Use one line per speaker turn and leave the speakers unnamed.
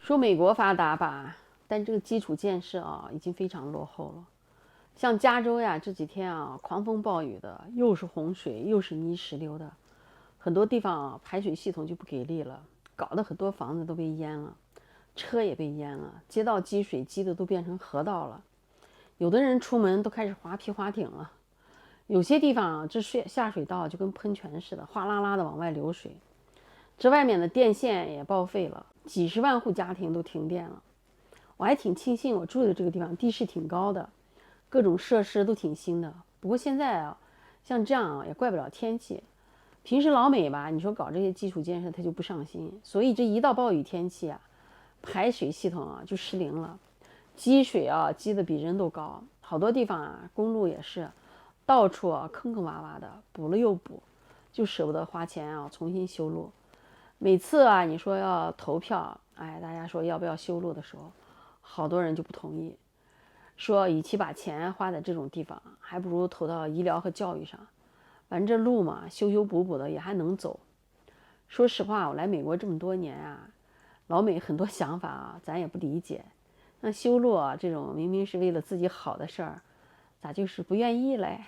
说美国发达吧，但这个基础建设啊，已经非常落后了。像加州呀，这几天啊，狂风暴雨的，又是洪水又是泥石流的，很多地方啊，排水系统就不给力了，搞得很多房子都被淹了，车也被淹了，街道积水积的都变成河道了。有的人出门都开始划皮划艇了。有些地方啊，这下水道就跟喷泉似的，哗啦啦的往外流水。这外面的电线也报废了，几十万户家庭都停电了。我还挺庆幸我住的这个地方地势挺高的，各种设施都挺新的。不过现在啊，像这样啊也怪不了天气。平时老美吧，你说搞这些基础建设他就不上心，所以这一到暴雨天气啊，排水系统啊就失灵了，积水啊积得比人都高。好多地方啊，公路也是，到处啊坑坑洼洼的，补了又补，就舍不得花钱啊重新修路。每次啊，你说要投票，哎，大家说要不要修路的时候，好多人就不同意，说与其把钱花在这种地方，还不如投到医疗和教育上。反正这路嘛，修修补补的也还能走。说实话，我来美国这么多年啊，老美很多想法啊，咱也不理解。那修路啊，这种明明是为了自己好的事儿，咋就是不愿意嘞？